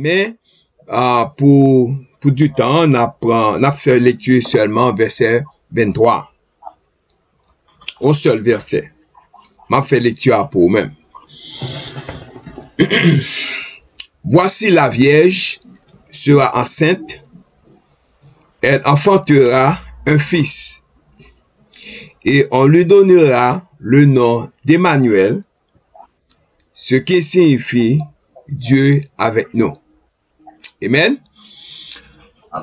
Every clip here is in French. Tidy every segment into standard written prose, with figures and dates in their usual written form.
Mais pour du temps, on a fait lecture seulement verset 23. Un seul verset. M'a fait lecture pour même. Voici la Vierge sera enceinte, elle enfantera un fils, et on lui donnera le nom d'Emmanuel, ce qui signifie Dieu avec nous. Amen.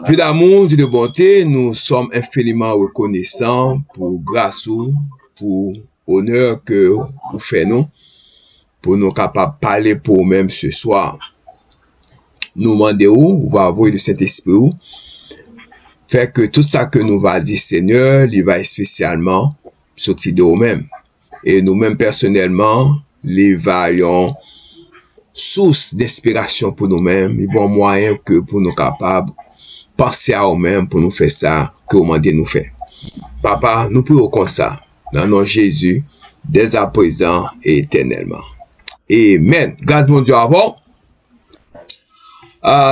Dieu d'amour, Dieu de bonté, nous sommes infiniment reconnaissants pour grâce ou pour honneur que vous faites nous, pour nous capables de parler pour nous-mêmes ce soir. Nous demandons, vous va avoir le Saint-Esprit, fait que tout ça que nous va dire Seigneur, il va spécialement sortir de nous-mêmes. Et nous-mêmes personnellement, les vaillons source d'inspiration pour nous-mêmes, ils vont moyen que pour nous capables penser à nous-mêmes pour nous faire ça que vous demandez nous faire. Papa, nous prions comme ça, dans le nom de Jésus, dès à présent et éternellement. Amen. Grâce mon Dieu avant.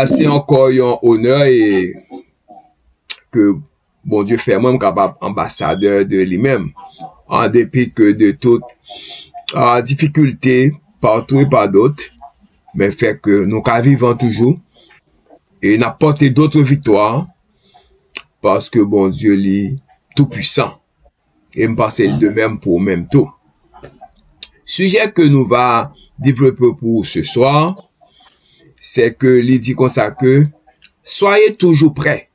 C'est encore un honneur et que bon Dieu fait moi capable ambassadeur de lui-même, en dépit que de toutes difficultés partout et par d'autres, mais fait que nous vivons toujours et n'apporter d'autres victoires parce que bon Dieu est tout puissant et me passe de même pour même tout. Sujet que nous va développer pour ce soir, c'est que il dit comme ça que soyez toujours prêts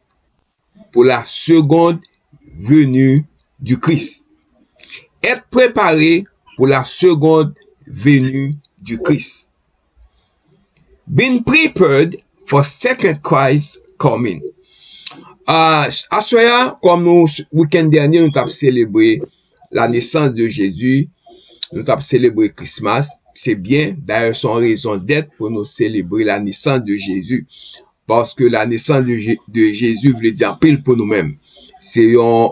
pour la seconde venue du Christ. Être préparé pour la seconde venue du Christ. Being prepared for second Christ coming. À soir, comme nous, week-end dernier, nous avons célébré la naissance de Jésus. Nous avons célébré Christmas. C'est bien, d'ailleurs, son raison d'être pour nous célébrer la naissance de Jésus. Parce que la naissance de Jésus veut dire pile pour nous-mêmes. C'est un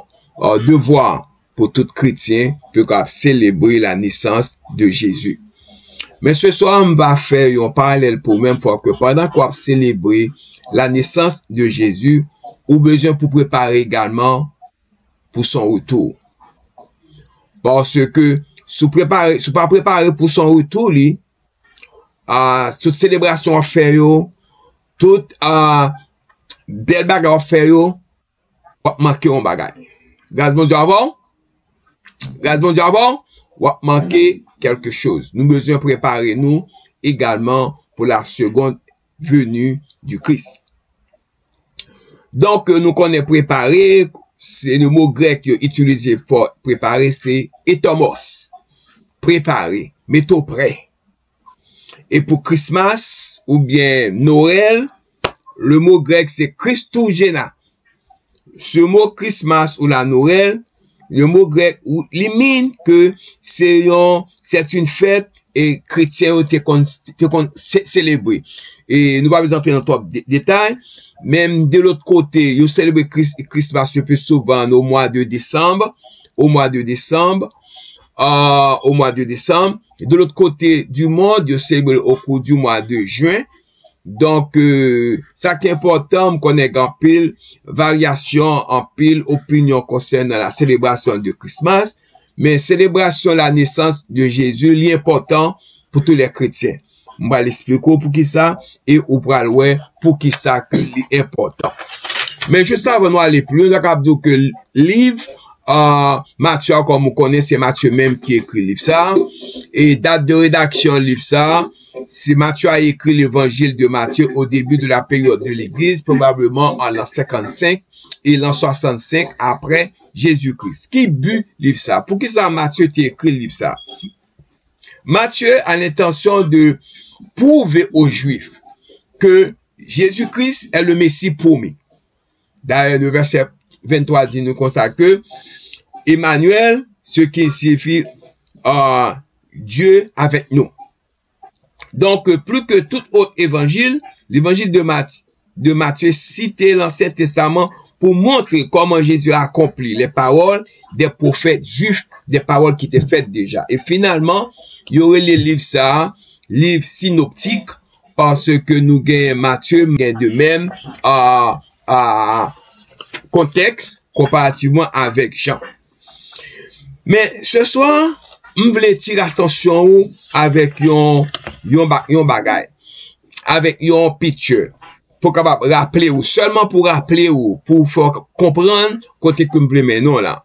devoir pour tout chrétien de célébrer la naissance de Jésus. Mais ce soir, on va faire un parallèle pour même fois que pendant qu'on va célébrer la naissance de Jésus, ou besoin pour préparer également pour son retour. Parce que si vous pas préparé pour son retour, toute célébration à faire, toute belle bagarre à faire, va manquer un bagage. Grâce bon Dieu avant, va manquer quelque chose. Nous besoin préparer nous également pour la seconde venue du Christ. Donc, nous connaissons préparer, c'est le mot grec utilisé pour préparer, c'est etomos. Préparer, mettons prêt. Et pour Christmas, ou bien Noël, le mot grec c'est Christougéna. Ce mot Christmas ou la Noël, le mot grec, il mine que c'est une fête et chrétiens ont célébré. Et nous allons entrer dans top détails. Même de l'autre côté, ils célèbrent Christmas le plus souvent au mois de décembre. Et de l'autre côté du monde, ils célèbrent au cours du mois de juin. Donc, ça qui est important, qu'on ait en pile variation, en pile opinion concernant la célébration de Christmas. Mais célébration de la naissance de Jésus, l'important pour tous les chrétiens. On va l'expliquer pour qui ça et on va le pour qui ça est important. Mais juste avant d'aller plus loin, on va dire que le livre, Matthieu, comme vous connaissez, c'est Matthieu même qui écrit le livre ça. Et date de rédaction du livre ça, c'est Matthieu a écrit l'évangile de Matthieu au début de la période de l'église, probablement en l'an 55 et l'an 65 après Jésus-Christ. Qui but livre ça? Pour qui ça Matthieu a écrit le livre ça? Matthieu a l'intention de prouver aux Juifs que Jésus-Christ est le Messie promis. D'ailleurs, le verset 23 dit nous comme ça que Emmanuel, ce qui signifie Dieu avec nous. Donc, plus que tout autre évangile, l'évangile de Matthieu citait l'Ancien Testament pour montrer comment Jésus a accompli les paroles des prophètes juifs, des paroles qui étaient faites déjà. Et finalement, il y aurait les livres ça, livres synoptiques, parce que nous gagnons Matthieu, gagne de même contexte comparativement avec Jean. Mais ce soir, je voulais tirer attention avec yon bagay, avec yon picture, pour capable rappeler ou seulement pour rappeler ou pour faire comprendre côté que me maintenant là.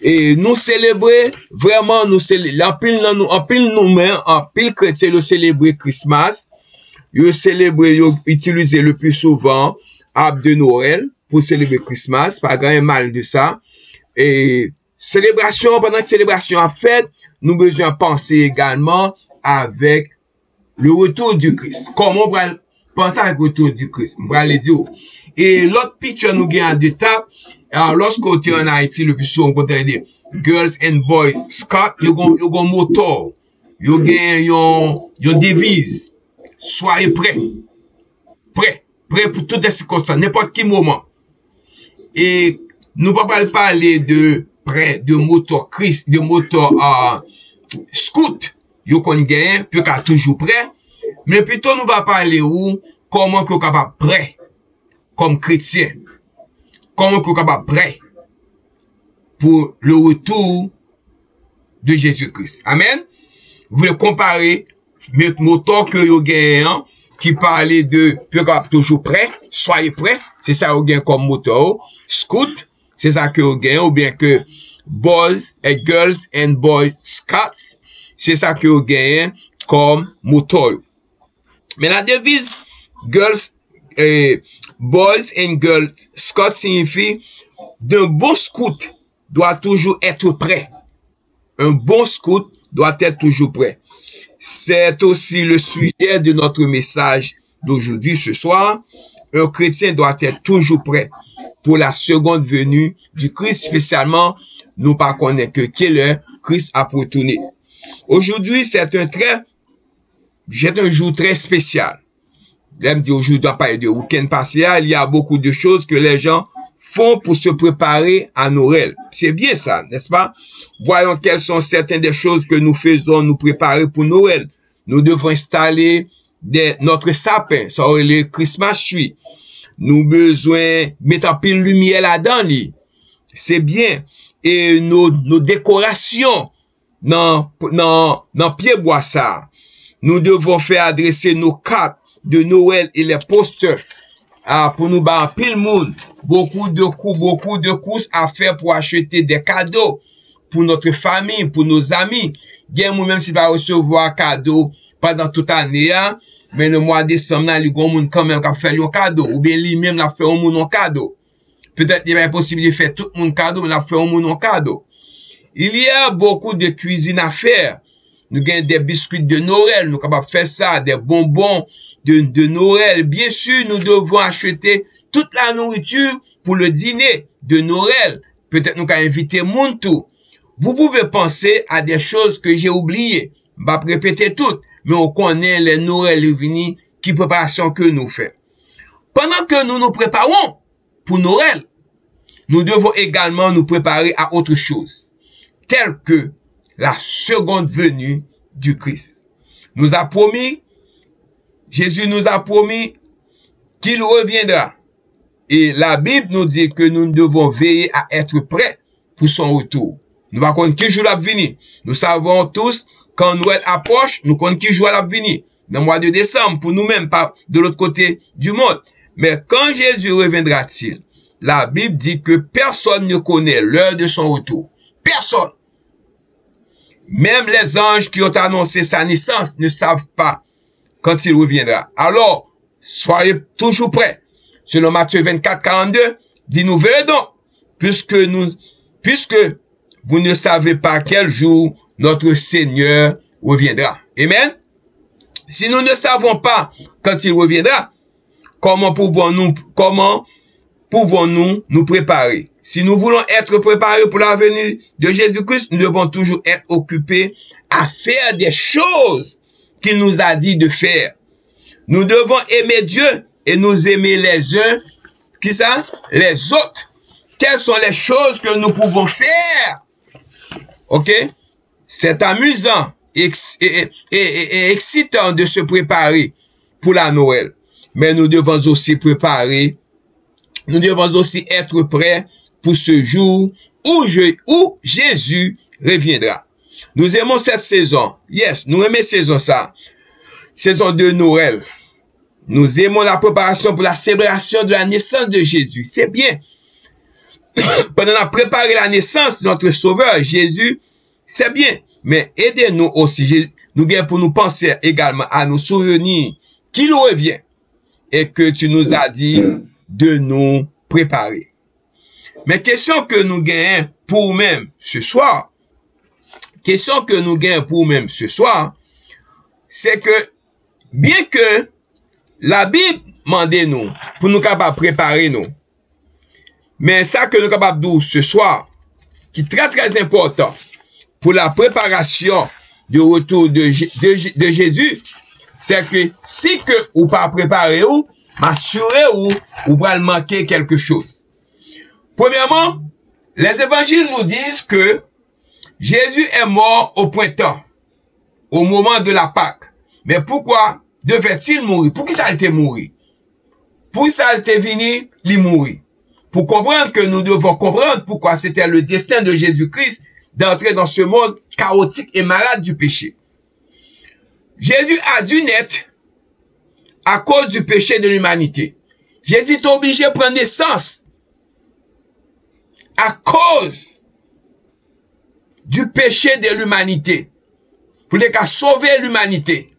Et nous célébrer vraiment nous célébrer en pile nous-mêmes en pile chrétien nous célébrer Christmas, nous célébrer utiliser le plus souvent arbre de Noël pour célébrer Christmas, pas grand mal de ça. Et célébration, pendant que célébration a fait, nous besoin penser également avec le retour du Christ. Comment on va penser avec le retour du Christ? On va le dire. Et l'autre picture nous gagne de table. Alors, lorsqu'on est en Haïti, le plus souvent, on peut dire Girls and Boys Scouts, ils ont moteur, ils ont devise. Soyez prêts. Prêts pour toutes les circonstances, n'importe quel moment. Et nous ne pouvons pas parler de prêt, de moteur Christ, de moteur scout, yo qu'on gagne, puis qu'à toujours prêt. Mais plutôt nous va parler comment qu'on capable prêt, comme chrétien. Comment qu'on capable prêt pour le retour de Jésus-Christ. Amen. Vous voulez comparer le moteur que yo gagne, qui parlait de puis capable toujours prêt, soyez prêts, c'est ça yo gagne comme moteur. Scout, c'est ça que yo gagne, ou bien que Boys and Girls and Boys Scouts, c'est ça que vous gagnez comme moteur. Mais la devise Boys and Girls Scouts signifie d'un bon scout doit toujours être prêt. Un bon scout doit être toujours prêt. C'est aussi le sujet de notre message d'aujourd'hui, ce soir. Un chrétien doit être toujours prêt pour la seconde venue du Christ, spécialement nous pas connaître que quelle heure Christ a retourné. Aujourd'hui, c'est un jour très spécial. Là, me dit aujourd'hui, doit parler de week-end passé, il y a beaucoup de choses que les gens font pour se préparer à Noël. C'est bien ça, n'est-ce pas? Voyons quelles sont certaines des choses que nous faisons, nous préparer pour Noël. Nous devons installer notre sapin, ça aurait le Christmas tree. Nous besoin mettre un peu de lumière là-dedans, c'est bien. Et nos décorations dans pied bois ça. Nous devons faire adresser nos cartes de Noël et les posters pour nous battre pile monde. Beaucoup de courses à faire pour acheter des cadeaux pour notre famille, pour nos amis. Bien, même s'il va recevoir cadeau pendant toute l'année, mais le mois de décembre, il y a monde quand même qui a fait un cadeau, ou bien lui-même l'a fait un cadeau. Peut-être il y a possible de faire tout le monde cadeau, mais l'a fait un cadeau. Il y a beaucoup de cuisine à faire. Nous gagnons des biscuits de Noël, nous sommes capables de faire ça, des bonbons de Noël. Bien sûr, nous devons acheter toute la nourriture pour le dîner de Noël. Peut-être nous allons inviter monde tout. Vous pouvez penser à des choses que j'ai oubliées. Je ne vais pas répéter toutes, mais on connaît les Noël unis qui préparation que nous faisons. Pendant que nous nous préparons pour Noël, nous devons également nous préparer à autre chose, telle que la seconde venue du Christ. Jésus nous a promis qu'il reviendra. Et la Bible nous dit que nous devons veiller à être prêts pour son retour. Nous ne savons pas quel jour il va venir. Nous savons tous, quand Noël approche, nous connaissons quel jour il va venir. Dans le mois de décembre, pour nous-mêmes, pas de l'autre côté du monde. Mais quand Jésus reviendra-t-il? La Bible dit que personne ne connaît l'heure de son retour. Personne. Même les anges qui ont annoncé sa naissance ne savent pas quand il reviendra. Alors, soyez toujours prêts. Selon Matthieu 24, 42, dis-nous, veillez donc, puisque vous ne savez pas quel jour notre Seigneur reviendra. Amen. Si nous ne savons pas quand il reviendra, comment pouvons-nous nous préparer? Si nous voulons être préparés pour la venue de Jésus-Christ, nous devons toujours être occupés à faire des choses qu'il nous a dit de faire. Nous devons aimer Dieu et nous aimer les uns, qui ça? Les autres. Quelles sont les choses que nous pouvons faire? Ok? C'est amusant et excitant de se préparer pour la Noël. Mais nous devons aussi préparer, nous devons aussi être prêts pour ce jour où Jésus reviendra. Nous aimons cette saison. Yes, nous aimons saison ça. Saison de Noël. Nous aimons la préparation pour la célébration de la naissance de Jésus. C'est bien. Pendant la préparer la naissance de notre Sauveur, Jésus, c'est bien. Mais aidez-nous aussi. Nous gagnons pour nous penser également à nous souvenir qu'il revient et que tu nous as dit de nous préparer. Mais question que nous gagnons pour nous-mêmes ce soir, c'est que bien que la Bible demande nous pour nous capables préparer nous, mais ça que nous capables de dire ce soir, qui est très très important pour la préparation du retour de Jésus, c'est que si que ou pas préparer ou, m'assurer ou va manquer quelque chose. Premièrement, les évangiles nous disent que Jésus est mort au printemps, au moment de la Pâque. Mais pourquoi devait-il mourir? Pour qui ça a été mourir? Pour qui ça a été venu, il mourir? Pour comprendre que nous devons comprendre pourquoi c'était le destin de Jésus-Christ d'entrer dans ce monde chaotique et malade du péché. Jésus a dû naître à cause du péché de l'humanité. Jésus est obligé de prendre naissance à cause du péché de l'humanité. Pour les cas sauver l'humanité.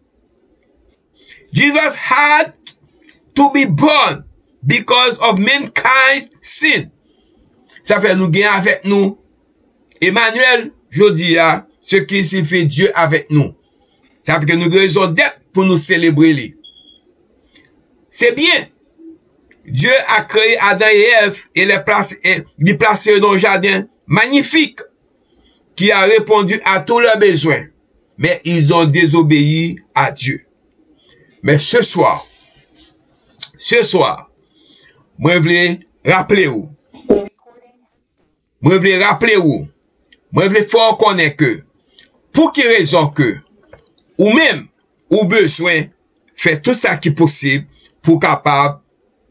Jesus had to be born because of mankind's sin. Ça fait nous gagner avec nous. Emmanuel, je dis là, ce qui signifie Dieu avec nous. Ça fait que nous avons raison d'être pour nous célébrer. C'est bien. Dieu a créé Adam et Ève et les placé dans un jardin magnifique qui a répondu à tous leurs besoins. Mais ils ont désobéi à Dieu. Mais ce soir, moi je voulais rappeler vous. Moi je voulais faire connaître que, pour quelle raison que, ou même, ou besoin, faire tout ça qui est possible pour capable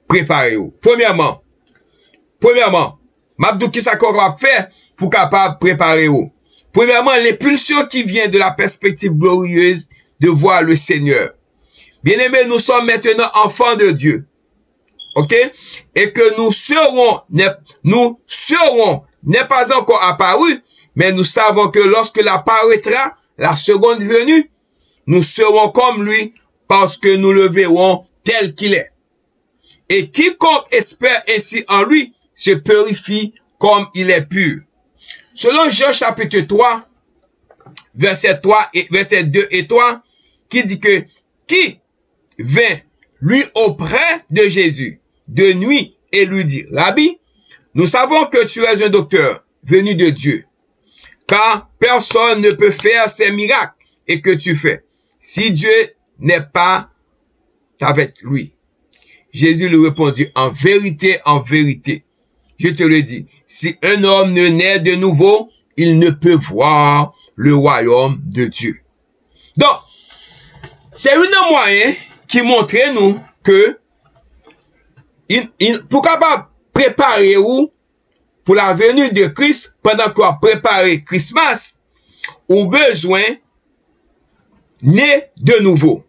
préparer vous. Premièrement, m'abdou qui ça qu'on va faire pour capable préparer vous. Premièrement, les pulsions qui viennent de la perspective glorieuse de voir le Seigneur. Bien-aimés, nous sommes maintenant enfants de Dieu. OK? Et que nous serons, n'est pas encore apparu, mais nous savons que lorsque apparaîtra la seconde venue, nous serons comme lui parce que nous le verrons tel qu'il est. Et quiconque espère ainsi en lui se purifie comme il est pur. Selon Jean chapitre 3, verset 2 et 3, qui dit que qui vint lui auprès de Jésus de nuit et lui dit, Rabbi, nous savons que tu es un docteur venu de Dieu, car personne ne peut faire ces miracles et que tu fais, si Dieu n'est pas avec lui. Jésus lui répondit, en vérité, je te le dis, si un homme ne naît de nouveau, il ne peut voir le royaume de Dieu. Donc, c'est un moyen qui montre nous que pour capable préparer ou pour la venue de Christ, pendant qu'on a préparé Christmas, ou besoin né de nouveau.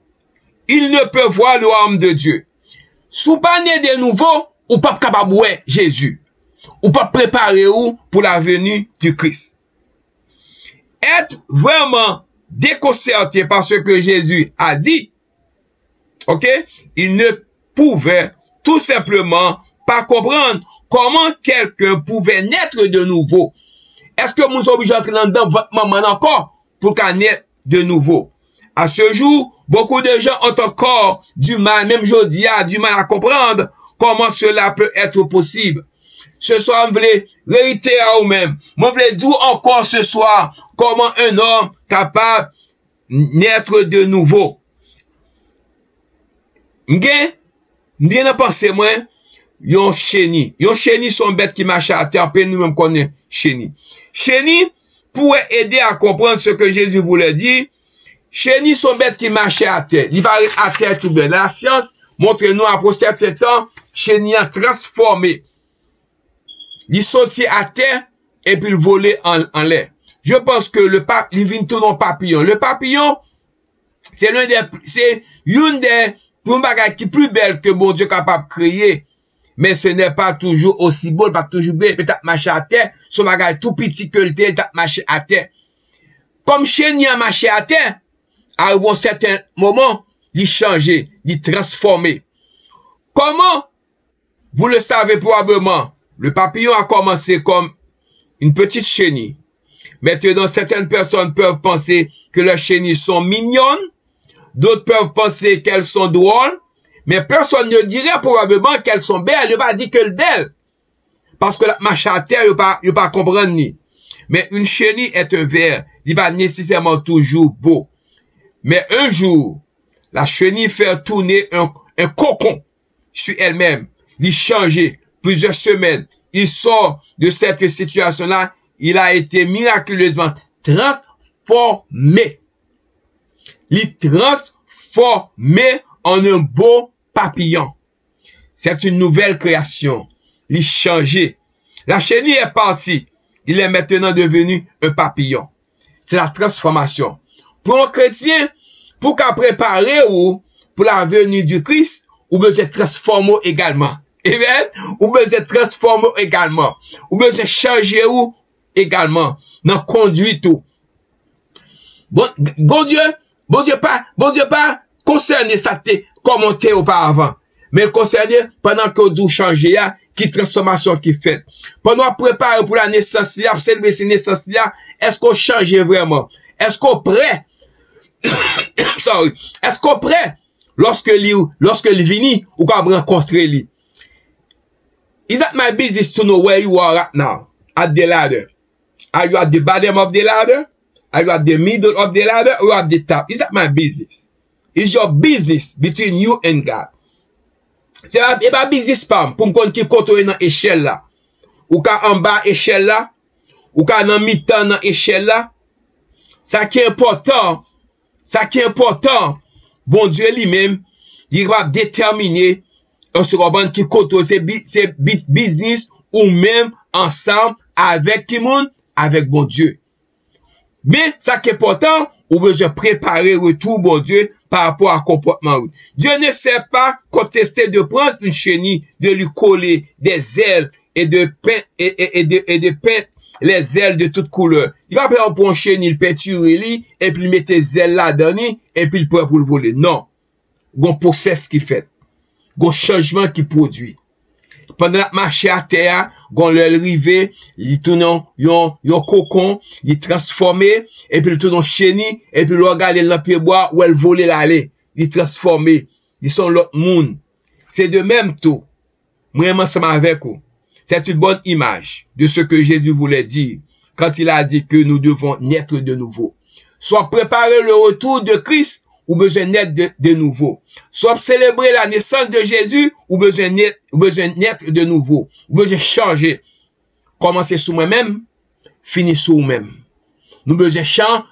Il ne peut voir le royaume de Dieu. Sous pas né de nouveau, ou pas capable voir Jésus. Ou pas préparer ou pour la venue du Christ. Être vraiment déconcerté par ce que Jésus a dit, ok, il ne pouvait tout simplement pas comprendre comment quelqu'un pouvait naître de nouveau. Est-ce que nous sommes obligés d'entrer dans votre maman encore pour qu'elle naisse de nouveau? À ce jour, beaucoup de gens ont encore du mal, même aujourd'hui, du mal à comprendre comment cela peut être possible. Ce soir, je voulais réitérer à vous-même. Je voulais dire encore ce soir comment un homme capable de naître de nouveau. M'gen pensé moi, yon chenille. Yon chenille son bête qui marche à terre, nous même connaît chenille. Chenille pourrait aider à comprendre ce que Jésus voulait dire Chenille sont bêtes qui marchaient à terre. Ils va à terre tout bien. La science montre nous après certain temps, chenille a transformé. Ils sortent à terre et puis ils volaient en l'air. Je pense que il vient tout dans papillon. Le papillon, c'est une des bagages qui plus belle que bon Dieu capable de créer. Mais ce n'est pas toujours aussi beau, pas toujours bien. Peut-être marcher à terre, son bagage tout petit que le tel, marcher à terre. Comme chenille a marché à terre, à un certain moment, il changeait, il transformait. Comment? Vous le savez probablement. Le papillon a commencé comme une petite chenille. Maintenant, certaines personnes peuvent penser que leurs chenilles sont mignonnes. D'autres peuvent penser qu'elles sont drôles. Mais personne ne dirait probablement qu'elles sont belles. Il va dire qu'elles sont belles. Parce que la marche à terre, il ne pas comprendre ni. Mais une chenille est un ver. Il va nécessairement toujours beau. Mais un jour, la chenille fait tourner un cocon sur elle-même. Il change plusieurs semaines. Il sort de cette situation-là. Il a été miraculeusement transformé. Il transformé en un beau papillon. C'est une nouvelle création. Il changé. La chenille est partie. Il est maintenant devenu un papillon. C'est la transformation. Pour un chrétien, pour qu'à préparer ou pour la venue du Christ, ou besoin transformer également. Amen. Ou besoin transformer également. Ou besoin changer ou également. Dans conduite tout. Bon Dieu pas concerné ça te commenté auparavant. Mais concerné pendant que vous changez, qui transformation qui fait. Pendant qu'on prépare pour la naissance, pour célébrer cette naissance, est-ce qu'on change vraiment? Est-ce qu'on prêt? Sorry. Est-ce qu'on prêt? Lorsque il vient, ou qu'on rencontrer lui. Is that my business to know where you are right now? At the ladder. Are you at the bottom of the ladder? Are you at the middle of the ladder or at the top? Is that my business? It's your business between you and God. C'est pas business pam pour me connaître qui côté dans échelle là. Ou ka en bas échelle là, ou ka dans mi-temps dans échelle là. Ça qui est important, bon Dieu lui-même, il va déterminer on se comprend qui côté c'est business ou même ensemble avec qui monde avec bon Dieu. Mais ça qui est important, on veut se préparer retour bon Dieu par rapport à comportement. Dieu ne sait pas contester de prendre une chenille, de lui coller des ailes et de peindre les ailes de toutes couleurs. Il va prendre pour une chenille, il peinture et puis il met des ailes là-dedans et puis il prend pour le voler. Non. Il y a un process qui fait. Il y a un changement qui produit. Pendant la marche à terre, quand l'arrivée, il tourne yon cocon, il transformé, et puis il tourne en chenille, et puis il regarde dans le pied bois où elle volait l'aller. Il transformé. Ils sont l'autre monde. C'est de même tout. Vraiment, ça avec vous. C'est une bonne image de ce que Jésus voulait dire quand il a dit que nous devons naître de nouveau. Soit préparer le retour de Christ, ou besoin naître de nouveau. Soit célébrer la naissance de Jésus, ou besoin naître de nouveau. Ou besoin changer. Commencer sous moi-même, finir sous moi-même. Nous besoin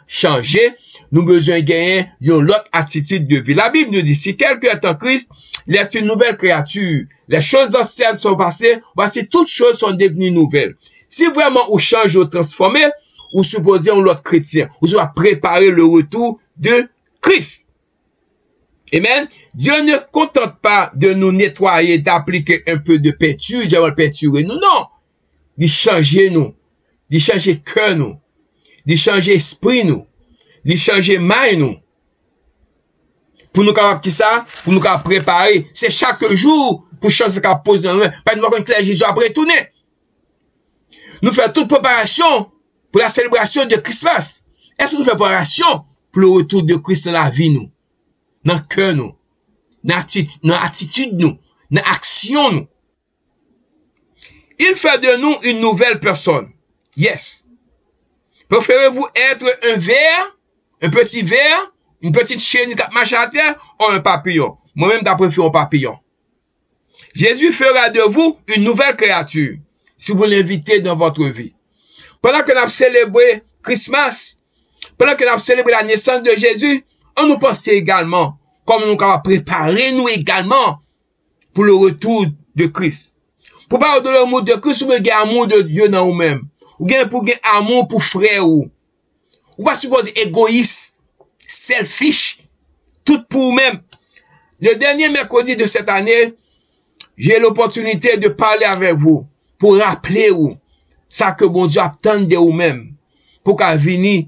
changer, nous besoin gagner une autre attitude de vie. La Bible nous dit, si quelqu'un est en Christ, il est une nouvelle créature. Les choses anciennes sont passées, voici toutes choses sont devenues nouvelles. Si vraiment on change ou transformer, ou supposez on l'autre chrétien, ou soit préparer le retour de Christ. Amen. Dieu ne contente pas de nous nettoyer, d'appliquer un peu de peinture, de peinturer nous. Non. Il change nous. Il change cœur nous. Il change esprit nous. Il change main nous. Pour nous capables qui ça? Pour nous capables préparer. C'est chaque jour pour changer ce qu'on pose dans nous. Pas nous voir que Jésus après tourner. Nous faisons toute préparation pour la célébration de Christmas. Est-ce que nous faisons préparation pour le retour de Christ dans la vie nous? Dans le cœur nous, dans l'attitude nous, dans l'action nous. Il fait de nous une nouvelle personne. Yes. Préférez-vous être un ver, un petit ver, une petite chenille qui marche à terre, ou un papillon? Moi-même, j'ai préféré un papillon. Jésus fera de vous une nouvelle créature, si vous l'invitez dans votre vie. Pendant que nous célébrons Christmas, pendant que nous célébrons la naissance de Jésus, On nous pense également, comme nous avons préparé nous également pour le retour de Christ. Pour parler de l'amour de Christ, ou bien amour de Dieu dans vous-même. Ou bien pour gagner amour pour frère ou. Ou pas supposé égoïste, selfish, tout pour vous-même. Le dernier mercredi de cette année, j'ai l'opportunité de parler avec vous pour rappeler vous ça que bon Dieu attend de vous-même pour qu'à venir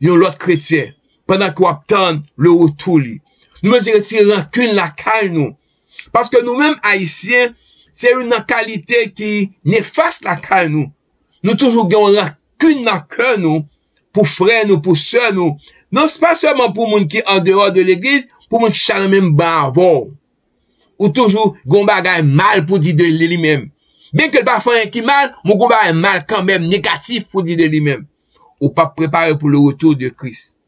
l'autre chrétien pendant qu'on attend le retour. Nous me retirons rancune la caille nous. Parce que nous-mêmes haïtiens, c'est une qualité qui néfaste la caille nous. Nous toujours gagnons rancune dans le cœur nous, pour frères nous, pour sœurs nous. Non, c'est pas seulement pour moun qui en dehors de l'église, pour moun qui chale même bavon. Ou toujours gon bagay mal pour dire de lui-même. Bien que le parfois un qui mal, mon gon bagay mal quand même négatif pour dire de lui-même. Ou pas préparé pour le retour de Christ.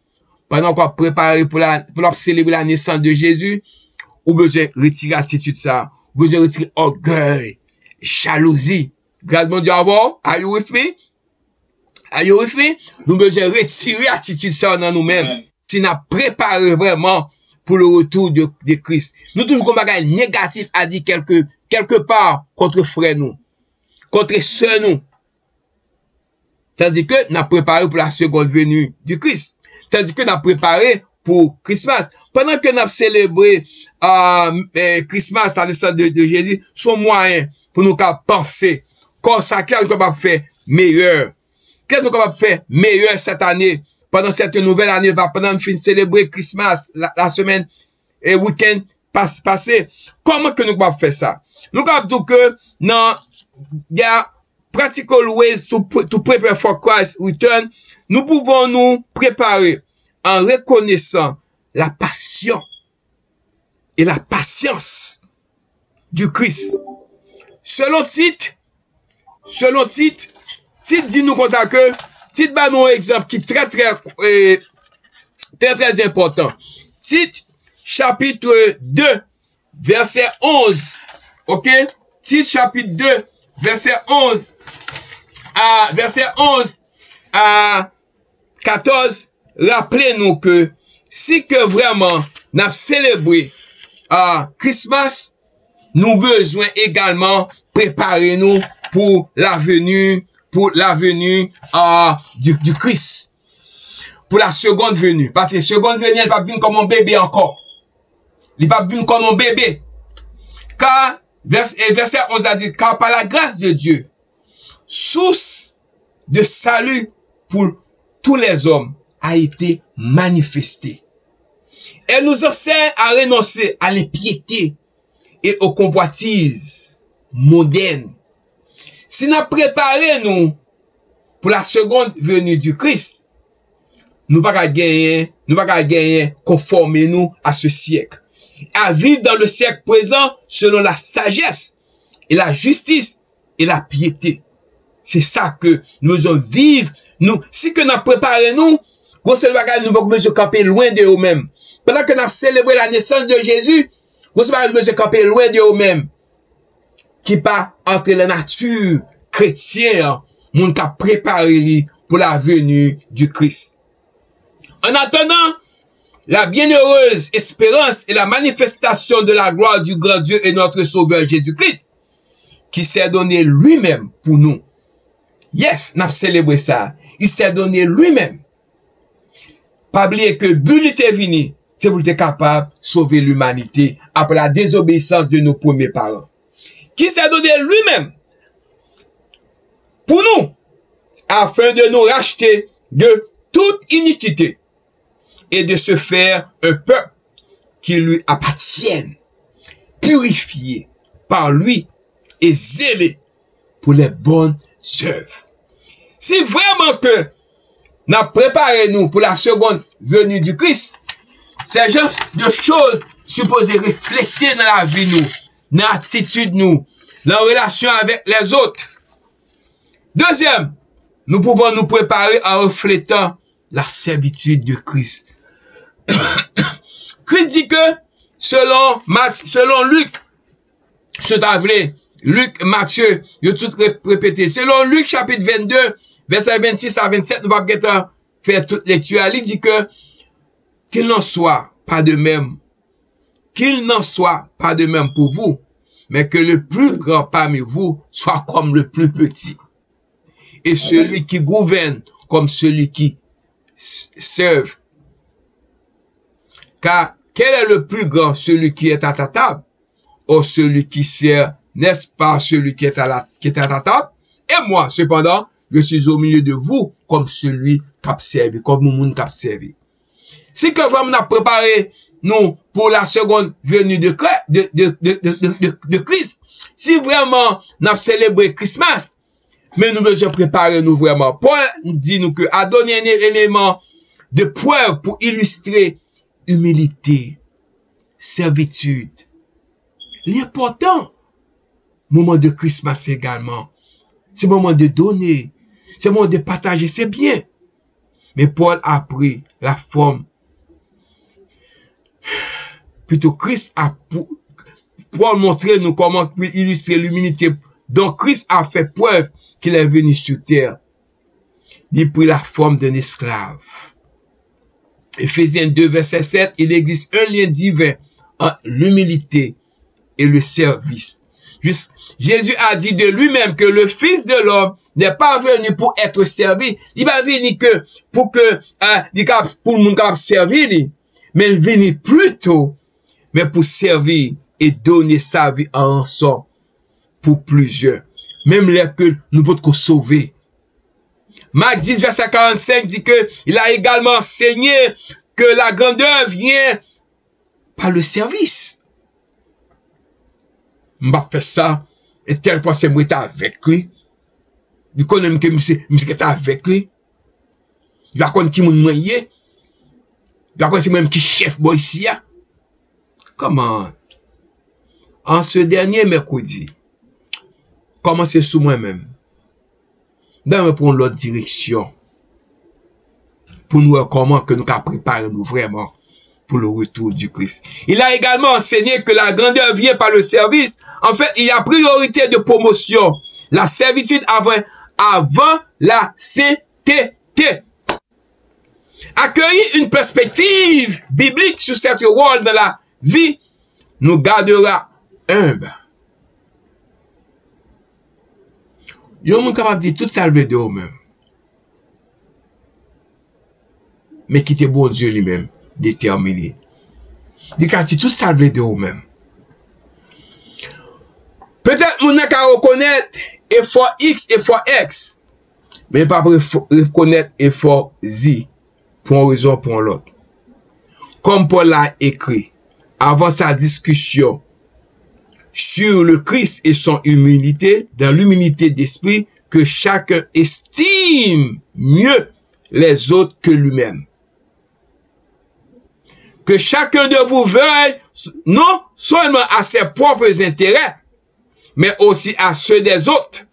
Pendant qu'on préparé pour célébrer la naissance de Jésus, ou besoin retirer attitude ça, ou besoin retirer orgueil, jalousie. Grâce mon Dieu avant, are you with me? Are you with me? Nous besoin retirer attitude ça dans nous-mêmes. Si nous préparé vraiment pour le retour de Christ. Nous toujours comme bagage négatif à dire quelque part contre frère nous, contre sœur nous. Tandis que nous avons préparé pour la seconde venue du Christ. Tandis que nous avons préparé pour Christmas. Pendant que nous avons célébré Christmas, la naissance de Jésus, son moyen pour nous penser comme ça, qu'est-ce que nous avons fait meilleur. Qu'est-ce que nous avons fait meilleur cette année? Pendant cette nouvelle année, pendant nous finir célébrer Christmas, la semaine et week-end passé, comment que nous pouvons faire ça? Nous avons dit que, non, il y a practical ways to prepare for Christ's return. Nous pouvons nous préparer en reconnaissant la passion et la patience du Christ. Selon Tite dit nous comme ça que, Tite bat nous un exemple qui est très important. Tite, chapitre 2, verset 11. Ok? Tite, chapitre 2, verset 11 à 14. Rappelez-nous que si que vraiment nous avons célébré Christmas, nous besoin également préparer nous pour la venue du Christ. Pour la seconde venue. Parce que la seconde venue, elle va venir comme un bébé encore. Elle va venir comme un bébé. Car, verset 11 a dit, car par la grâce de Dieu, source de salut pour tous les hommes a été manifestée. Elle nous enseigne à renoncer à l'impiété et aux convoitises modernes. Si nous préparons nous pour la seconde venue du Christ, nous ne pouvons pas gagner conformer nous à ce siècle. À vivre dans le siècle présent selon la sagesse et la justice et la piété. C'est ça que nous devons vivre. Si que nous préparons nous, nous devons camper loin de nous-mêmes. Pendant que nous célébrons la naissance de Jésus, nous devons camper loin de nous-mêmes. Qui pas entre la nature chrétienne, nous avons préparé pour la venue du Christ. En attendant, la bienheureuse espérance et la manifestation de la gloire du grand Dieu et notre Sauveur Jésus-Christ, qui s'est donné lui-même pour nous. Yes, nous avons célébré ça. Il s'est donné lui-même. Pas oublier que but était venu, c'est pour être capable de sauver l'humanité après la désobéissance de nos premiers parents. Qui s'est donné lui-même pour nous, afin de nous racheter de toute iniquité et de se faire un peuple qui lui appartienne, purifié par lui et zélé pour les bonnes œuvres. Si vraiment que nous préparons nous pour la seconde venue du Christ, c'est genre de choses supposées refléter dans la vie nous, dans l'attitude nous, dans la relation avec les autres. Deuxième, nous pouvons nous préparer en reflétant la servitude de Christ. Christ dit que, selon Luc, Luc, Matthieu, il a tout répété. Selon Luc, chapitre 22, verset 26 à 27, nous allons faire toute lecture. Il dit que qu'il n'en soit pas de même. Qu'il n'en soit pas de même pour vous, mais que le plus grand parmi vous soit comme le plus petit. Et celui qui gouverne comme celui qui serve. Car quel est le plus grand, celui qui est à ta table, ou celui qui sert, n'est-ce pas celui qui est à ta table? Et moi, cependant, je suis au milieu de vous comme celui qui a servi, comme le monde qui a servi. Si que vraiment on a préparé nous pour la seconde venue de Christ, si vraiment on a célébré Christmas, mais nous devons préparer nous vraiment. Paul dit nous que a donné un élément de preuve pour illustrer humilité, servitude. L'important, moment de Christmas également, c'est le moment de donner, c'est le moment de partager, c'est bien. Mais Paul a pris la forme. Plutôt Christ a pour montrer nous comment illustrer l'humilité. Donc Christ a fait preuve qu'il est venu sur terre. Il a pris la forme d'un esclave. Éphésiens 2, verset 7, il existe un lien divin entre l'humilité et le service. Jésus a dit de lui-même que le Fils de l'homme n'est pas venu pour être servi. Il va venir que pour le monde capable servir, mais il vient plutôt, mais pour servir et donner sa vie en rançon pour plusieurs. Même les que nous pouvons sauver. Marc 10, verset 45 dit que il a également enseigné que la grandeur vient par le service. M'a fait ça, et tel point c'est moi qui avec lui. Du coup, même que monsieur qui avec lui. Il va connaître qui moun moyen. Il va connaître c'est même qui chef boy ici. Comment? En ce dernier mercredi, commencez sous moi-même. D'ailleurs, pour l'autre direction. Pour nous voir comment que nous avons préparé nous vraiment pour le retour du Christ. Il a également enseigné que la grandeur vient par le service. En fait, il y a priorité de promotion. La servitude avant la sainteté. Accueillir une perspective biblique sur cette rôle dans la vie nous gardera humble. Yon moun capable de dire tout ça de vous-même. Mais qui était bon Dieu lui-même, déterminé. Il a dit tout ça de vous-même. Peut-être moun n'a qu'à reconnaître effort X, effort X, mais pas reconnaître effort Z, pour une raison pour l'autre. Comme Paul l'a écrit, avant sa discussion sur le Christ et son humilité, dans l'humilité d'esprit, que chacun estime mieux les autres que lui-même. Que chacun de vous veuille non seulement à ses propres intérêts, mais aussi à ceux des autres.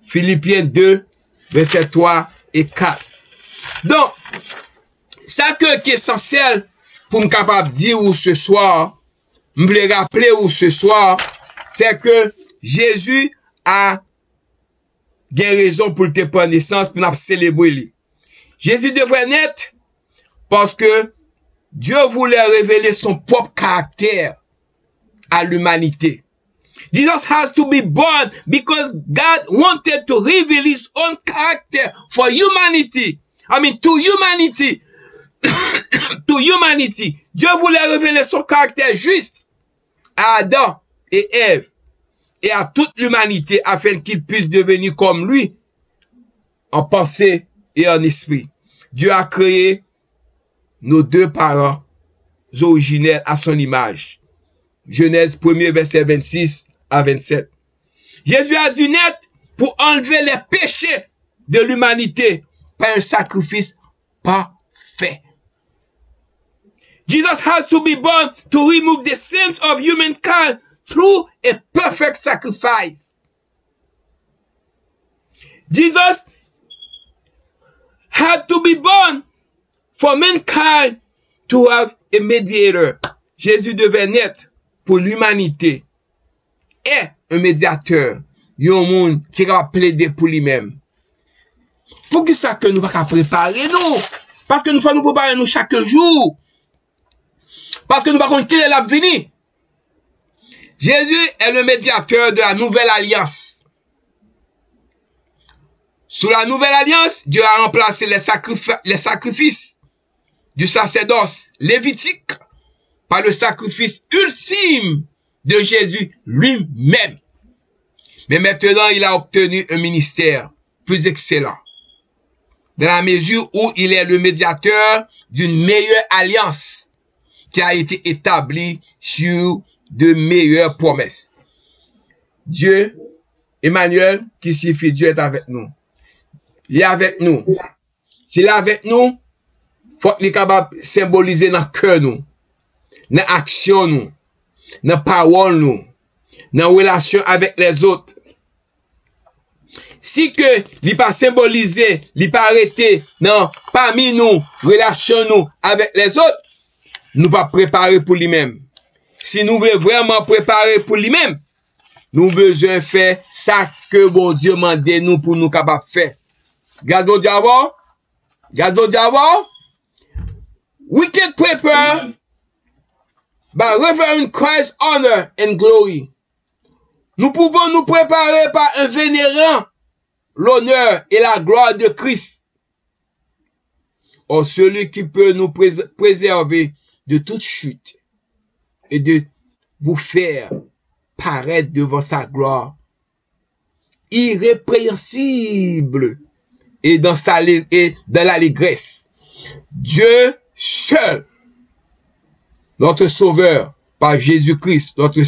Philippiens 2, versets 3 et 4. Donc, ça qui est essentiel pour me capable de dire ce soir, me voulais rappeler ce soir, c'est que Jésus a raison pour te prendre naissance, pour nous célébrer lui. Jésus devrait naître parce que Dieu voulait révéler son propre caractère à l'humanité. Jesus has to be born because God wanted to reveal his own character for humanity. I mean, to humanity. To humanity. Dieu voulait révéler son caractère juste à Adam et Ève et à toute l'humanité afin qu'ils puissent devenir comme lui en pensée et en esprit. Dieu a créé nos deux parents originels à son image. Genèse 1er verset 26 à 27. Jésus a dû naître pour enlever les péchés de l'humanité par un sacrifice parfait. Jesus has to be born to remove the sins of humankind through a perfect sacrifice. Jesus had to be born for mankind to have a mediator. Jésus devait naître pour l'humanité et un médiateur. Yon moun qui va plaider pour lui-même. Pour que ça que nous va préparer nous? Parce que nous faut nous préparer nous chaque jour. Parce que nous ne savons pas qui est l'avenir. Jésus est le médiateur de la nouvelle alliance. Sous la nouvelle alliance, Dieu a remplacé les sacrifices du sacerdoce lévitique par le sacrifice ultime de Jésus lui-même. Mais maintenant, il a obtenu un ministère plus excellent, dans la mesure où il est le médiateur d'une meilleure alliance qui a été établie sur de meilleures promesses. Dieu, Emmanuel, qui signifie Dieu est avec nous. Il est avec nous. S'il est avec nous, faut qu'il est capable de symboliser dans le cœur nous, dans l'action nous, dans la parole nous, dans la relation avec les autres. Si que il pas symbolisé, il pas arrêté dans parmi nous, relation nous avec les autres, nous pas préparer pour lui-même. Si nous voulons vraiment préparer pour lui-même, nous besoin faire ça que bon Dieu demande nous pour nous capables de faire. Gardons d'abord. Gardons d'abord. We can prepare by Reverend Christ's honor and glory. Nous pouvons nous préparer par un vénérant l'honneur et la gloire de Christ. Or, celui qui peut nous préserver de toute chute et de vous faire paraître devant sa gloire irrépréhensible et dans l'allégresse. Dieu seul, notre Sauveur, par Jésus-Christ, notre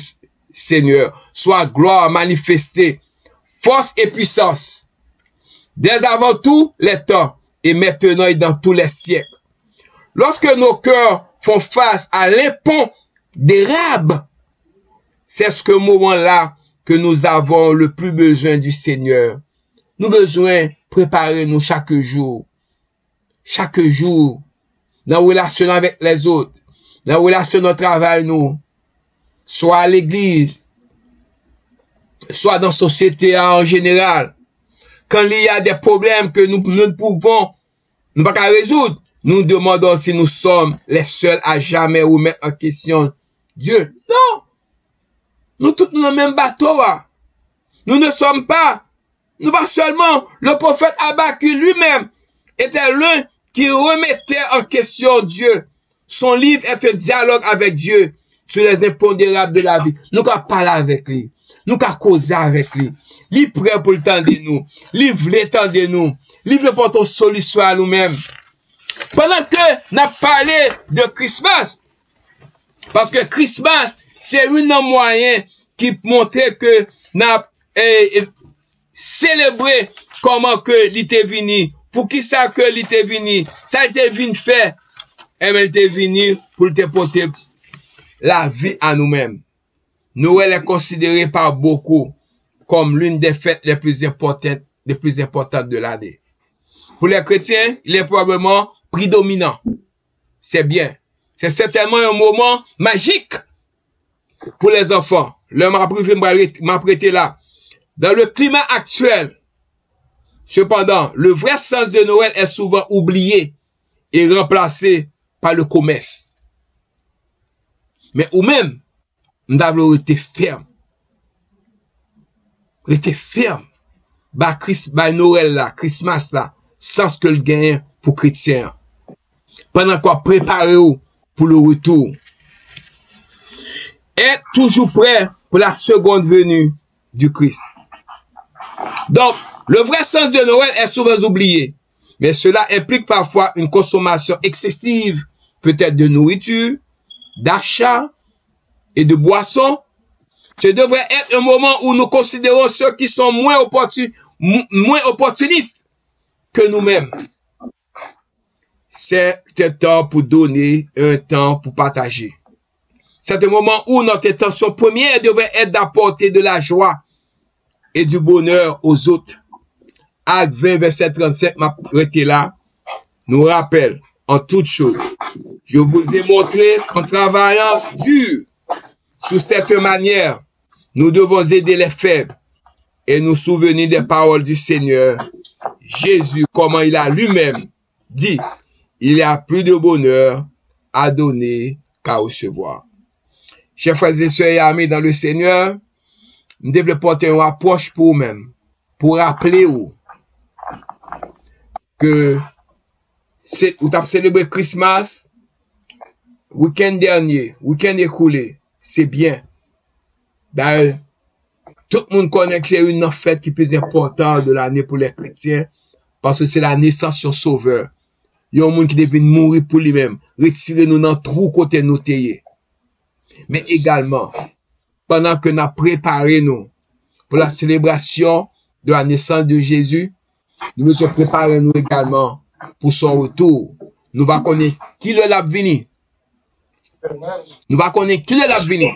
Seigneur, soit gloire manifestée, force et puissance, dès avant tout les temps, et maintenant et dans tous les siècles. Lorsque nos cœurs font face à l'impondérable, c'est ce moment-là que nous avons le plus besoin du Seigneur. Nous avons besoin de préparer nous chaque jour, dans la relation avec les autres, dans la relation de travail, nous, soit à l'église, soit dans la société en général. Quand il y a des problèmes que nous ne pouvons pas résoudre, nous demandons si nous sommes les seuls à jamais remettre en question Dieu. Non! Nous tous dans le même bateau. Nous ne sommes pas, nous pas seulement, le prophète Habakkuk lui-même était l'un qui remettait en question Dieu. Son livre est un dialogue avec Dieu sur les impondérables de la vie. Nous qu'à parler avec lui. Nous qu'à causer avec lui. Il est prêt pour le temps de nous. Il veut le temps de nous. Il veut porter une solution à nous-mêmes. Pendant que nous parlé de Christmas, parce que Christmas, c'est un moyen qui montre que nous célébrer comment que l'été venu. Pour qui ça que l'été venu? Ça était venu faire. Et elle était venu pour te porter la vie à nous-mêmes. Noël est considéré par beaucoup comme l'une des fêtes les plus importantes de l'année. Pour les chrétiens, il est probablement prédominant. C'est bien. C'est certainement un moment magique pour les enfants. L'homme m'a prêté là. Dans le climat actuel, cependant, le vrai sens de Noël est souvent oublié et remplacé par le commerce. Mais ou même, nous devons rester ferme. Rester ferme. Bah Noël là, Christmas là, sans ce que le gagne pour chrétiens. Pendant qu'on prépare pour le retour. Être toujours prêt pour la seconde venue du Christ. Donc, le vrai sens de Noël est souvent oublié. Mais cela implique parfois une consommation excessive, peut-être de nourriture, d'achat et de boissons. Ce devrait être un moment où nous considérons ceux qui sont moins opportunistes que nous-mêmes. C'est un temps pour donner, un temps pour partager. C'est un moment où notre intention première devrait être d'apporter de la joie et du bonheur aux autres. Acte 20, verset 35, m'a arrêté là, nous rappelle en toutes choses. Je vous ai montré qu'en travaillant dur, sous cette manière, nous devons aider les faibles et nous souvenir des paroles du Seigneur Jésus, comment il a lui-même dit, il y a plus de bonheur à donner qu'à recevoir. Chers frères et sœurs et amis dans le Seigneur, nous devons porter une approche pour vous-même, pour rappeler vous que vous avez célébré Christmas, week-end dernier, week-end écoulé, c'est bien. D'ailleurs, tout le monde connaît que c'est une fête qui est plus importante de l'année pour les chrétiens, parce que c'est la naissance du Sauveur. Il y a un monde qui devait mourir pour lui-même, retirer nous dans tout côté nous tailler. Mais également, pendant que nous avons préparé nous pour la célébration de la naissance de Jésus, nous nous préparons nous également pour son retour. Nous ne connaissons pas qui le l'a venu. Nous ne connaissons pas qui le l'a venu.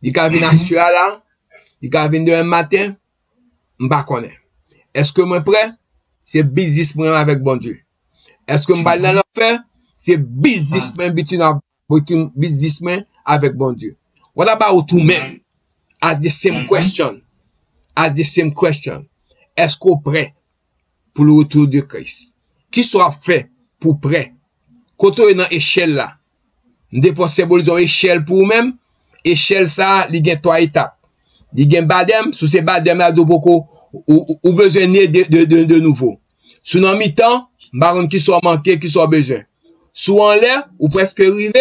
Il va venir à ce là, il va venir demain matin, je ne connais pas. Est-ce que moi prêt? C'est businessman avec bon Dieu. Est-ce que je vais dans l'enfer? C'est businessman avec bon Dieu. What about you men? At the same question. At the same question. Est-ce qu'on est prêt pour le retour de Christ? Qui soit fait pour prêt? Quand on est dans l'échelle là, nous devons symboliser une échelle pour nous-mêmes. Échelle ça, il y a 3 étapes. Il y a un badem, sous ces badem là, ou besoin de nouveau. Sous dans mi-temps, baron qui soit manqué, qui soit besoin. Sous en l'air, ou presque arrivé,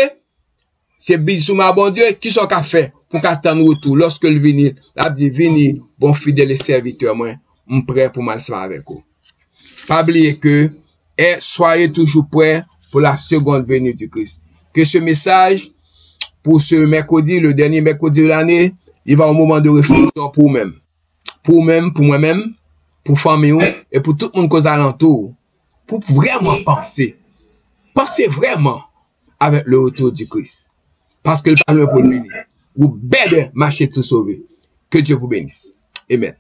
c'est bis sous ma bon Dieu, qui soit qu'a fait pour qu'attendre retour. Lorsque le vini, la dit vini, bon fidèle et serviteur, moi, prêt pour mal avec vous. Pas oublier que, soyez toujours prêts pour la seconde venue du Christ. Que ce message, pour ce mercredi, le dernier mercredi de l'année, il va au moment de réflexion pour vous-même. Pour vous-même, pour moi-même, pour famille et pour tout le monde qui est alentour. Pour vraiment penser. Pensez vraiment avec le retour du Christ. Parce que le parlement pour le venir. Vous bête marcher tout sauvé. Que Dieu vous bénisse. Amen.